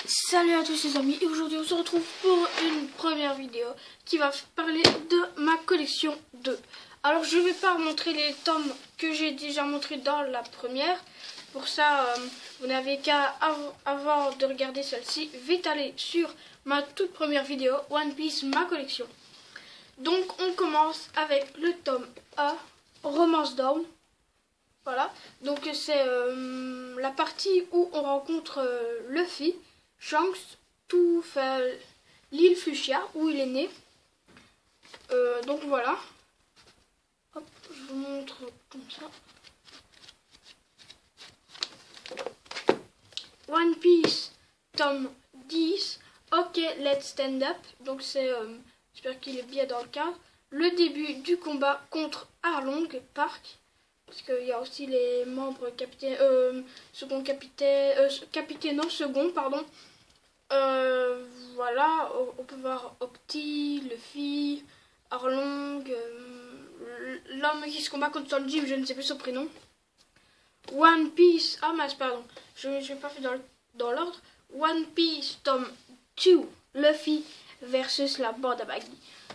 Salut à tous les amis, et aujourd'hui on se retrouve pour une première vidéo qui va parler de ma collection 2. Alors je vais pas montrer les tomes que j'ai déjà montrés dans la première. Pour ça, vous n'avez qu'à, avant de regarder celle-ci, vite aller sur ma toute première vidéo, One Piece, ma collection. Donc on commence avec le tome 1, Romance Dawn. Voilà, donc c'est la partie où on rencontre Luffy, Shanks, tout fait l'île Fuchsia où il est né. Donc voilà. Hop, je vous montre comme ça. One Piece, tome 10. Ok, let's stand up. Donc c'est, j'espère qu'il est bien dans le cadre. Le début du combat contre Arlong Park. Parce qu'il y a aussi les membres capitaine, second, pardon. Voilà, on peut voir Opti, Luffy, Arlong, l'homme qui se combat contre Sanji, je ne sais plus son prénom. One Piece, ah mince, pardon, je n'ai pas fait dans l'ordre. One Piece, tome 2, Luffy versus la bande à Baggy.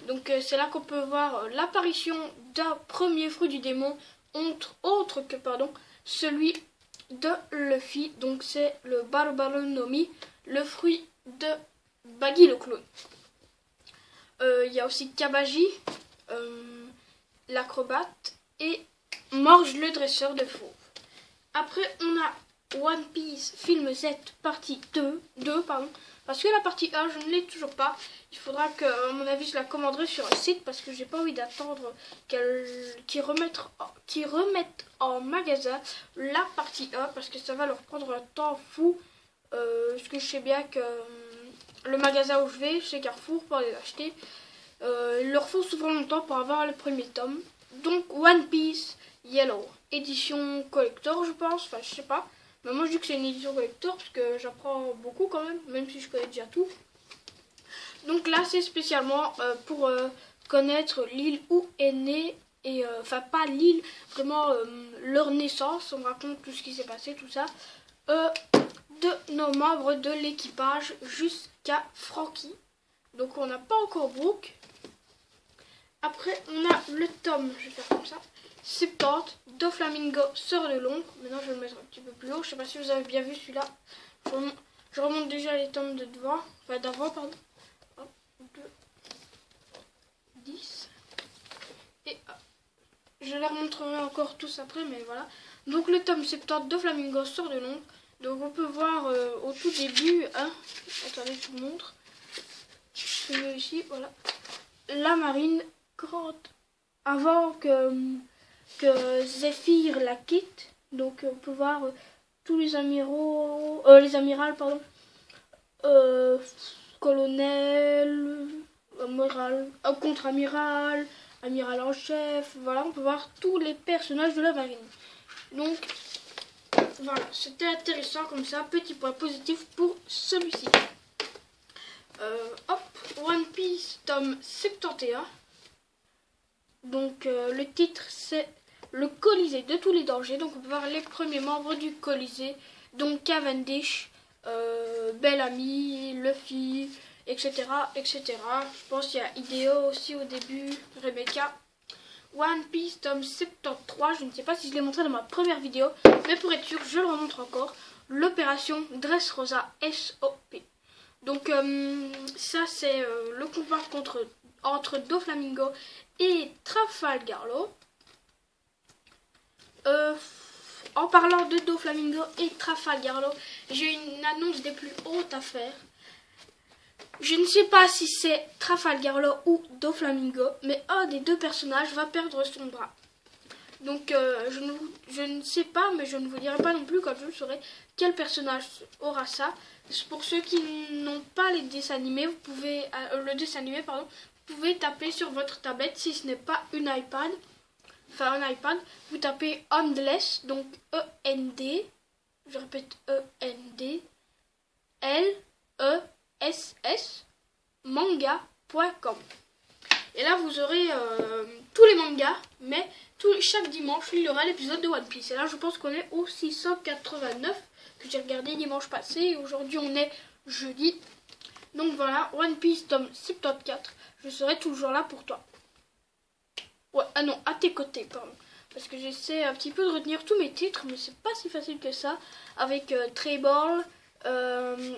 Donc c'est là qu'on peut voir l'apparition d'un premier fruit du démon, autre que celui de Luffy. Donc c'est le Baru no Mi, le fruit de Baggy le clone. Il y a aussi Kabaji, l'acrobate, et Morge le dresseur de fauves. Après on a One Piece film Z partie 2, parce que la partie 1 je ne l'ai toujours pas. Il faudra que, à mon avis, je la commanderai sur un site parce que j'ai pas envie d'attendre qu'ils remettent en magasin la partie 1 parce que ça va leur prendre un temps fou. Parce que je sais bien que le magasin où je vais, chez Carrefour, pour les acheter, il leur faut souvent longtemps pour avoir le premier tome. Donc One Piece Yellow, édition collector je pense, enfin je sais pas. Mais moi je dis que c'est une édition collector parce que j'apprends beaucoup quand même si je connais déjà tout. Donc là c'est spécialement pour connaître l'île où est née, et enfin pas l'île, vraiment leur naissance, on me raconte tout ce qui s'est passé, tout ça, de nos membres de l'équipage jusqu'à Franky. Donc on n'a pas encore Brook. Après on a le tome, je vais faire comme ça, 70, Doflamingo sort de l'ombre. Maintenant je vais le mettre un petit peu plus haut, je sais pas si vous avez bien vu celui-là. Je remonte déjà les tomes de devant, enfin d'avant pardon. 2, 10 et je les remontrerai encore tous après, mais voilà. Donc le tome 70 de Flamingo sort de l'ombre. Donc on peut voir au tout début, attendez je vous montre, je mets ici, voilà, la marine grande avant que Zephyr la quitte. Donc on peut voir tous les amiraux, amirals pardon, colonel, amiral, contre-amiral, amiral en chef. Voilà, on peut voir tous les personnages de la marine. Donc voilà, c'était intéressant comme ça. Petit point positif pour celui-ci. Hop, One Piece tome 71. Donc le titre c'est le Colisée de tous les dangers. Donc on peut voir les premiers membres du Colisée. Donc Cavendish, Bellamy, Luffy, etc., etc. Je pense qu'il y a Hideo aussi au début, Rebecca. One Piece tome 73, je ne sais pas si je l'ai montré dans ma première vidéo, mais pour être sûr, je le remontre encore. L'opération Dressrosa SOP. Donc ça c'est le combat entre Doflamingo et Trafalgar Law. En parlant de Doflamingo et Trafalgar Law, j'ai une annonce des plus hautes à faire. Je ne sais pas si c'est Trafalgar Law ou Doflamingo, mais un des deux personnages va perdre son bras. Donc je ne sais pas, mais je ne vous dirai pas non plus quand je le saurai quel personnage aura ça. Pour ceux qui n'ont pas les dessins animés, vous pouvez vous pouvez taper sur votre tablette si ce n'est pas une iPad. Enfin un iPad, vous tapez Endless, donc E-N-D, je répète E-N-D, L-E-S-S, manga.com. Et là vous aurez tous les mangas, mais chaque dimanche, il y aura l'épisode de One Piece. Et là, je pense qu'on est au 689 que j'ai regardé dimanche passé. Et aujourd'hui, on est jeudi. Donc voilà, One Piece tome 74. Je serai toujours là pour toi. Ouais, ah non, à tes côtés, pardon. Parce que j'essaie un petit peu de retenir tous mes titres, mais c'est pas si facile que ça. Avec Treyball,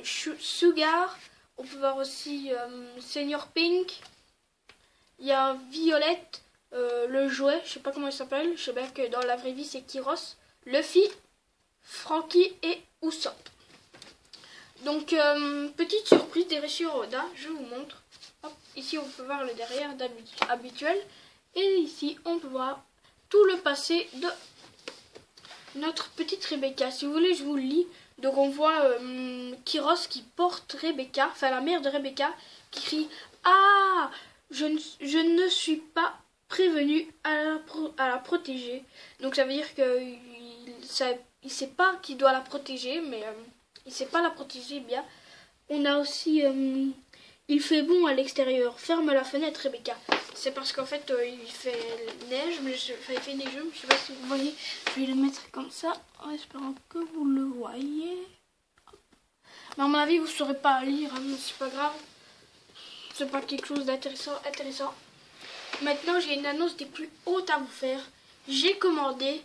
Sugar, on peut voir aussi Senior Pink. Il y a Violette, le jouet, je sais pas comment il s'appelle. Je sais bien que dans la vraie vie c'est Kyros, Luffy, Franky et Usopp. Donc, petite surprise des sur Oda, je vous montre. Hop, ici on peut voir le derrière habituel. Et ici on peut voir tout le passé de notre petite Rebecca. Si vous voulez, je vous le lis. Donc on voit Kyros qui porte Rebecca, enfin la mère de Rebecca, qui crie « Ah, je ne suis pas prévenu à la protéger. » Donc ça veut dire qu'il ne sait pas qu'il doit la protéger, mais il ne sait pas la protéger bien. On a aussi il fait bon à l'extérieur, ferme la fenêtre Rebecca. C'est parce qu'en fait il fait neige, mais il fait neigeux, je sais pas si vous voyez. Je vais le mettre comme ça en espérant que vous le voyez. Mais à mon avis vous ne saurez pas lire, hein, mais c'est pas grave. C'est pas quelque chose d'intéressant. Maintenant j'ai une annonce des plus hautes à vous faire. J'ai commandé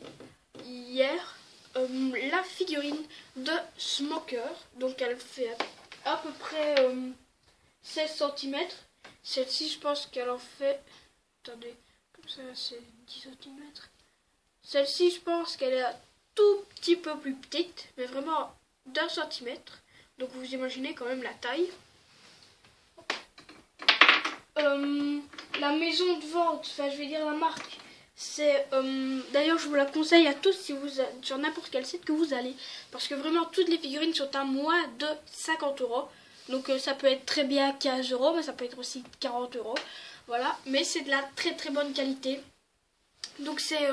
hier la figurine de Smoker. Donc elle fait à peu près 16 cm. Celle-ci, je pense qu'elle en fait... Attendez, comme ça, c'est 10 cm. Celle-ci, je pense qu'elle est un tout petit peu plus petite, mais vraiment d'1 centimètre. Donc, vous imaginez quand même la taille. La maison de vente, enfin, je vais dire la marque, c'est... D'ailleurs, je vous la conseille à tous si vous sur n'importe quel site que vous allez. Parce que vraiment, toutes les figurines sont à moins de 50 €. Donc ça peut être très bien 15 €, mais ça peut être aussi 40 €. Voilà, mais c'est de la très très bonne qualité. Donc c'est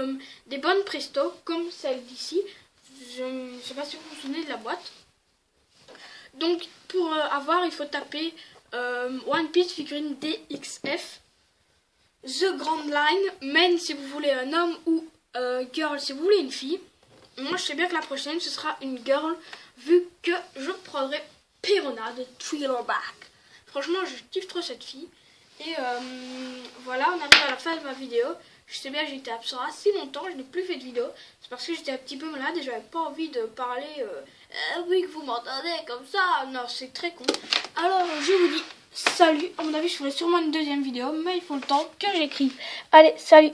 des bonnes Presto, comme celle d'ici. Je ne sais pas si vous vous souvenez de la boîte. Donc pour avoir, il faut taper One Piece figurine DXF. The Grand Line, Men si vous voulez un homme ou Girl si vous voulez une fille. Moi je sais bien que la prochaine ce sera une Girl, vu que je prendrai Perona de Thriller-Back. Franchement, je kiffe trop cette fille. Et voilà, on arrive à la fin de ma vidéo. Je sais bien, j'ai été absent assez longtemps, je n'ai plus fait de vidéo. C'est parce que j'étais un petit peu malade et j'avais pas envie de parler. Oui, que vous m'entendez comme ça. Non, c'est très con. Alors, je vous dis salut. À mon avis, je ferai sûrement une deuxième vidéo, mais il faut le temps que j'écrive. Allez, salut.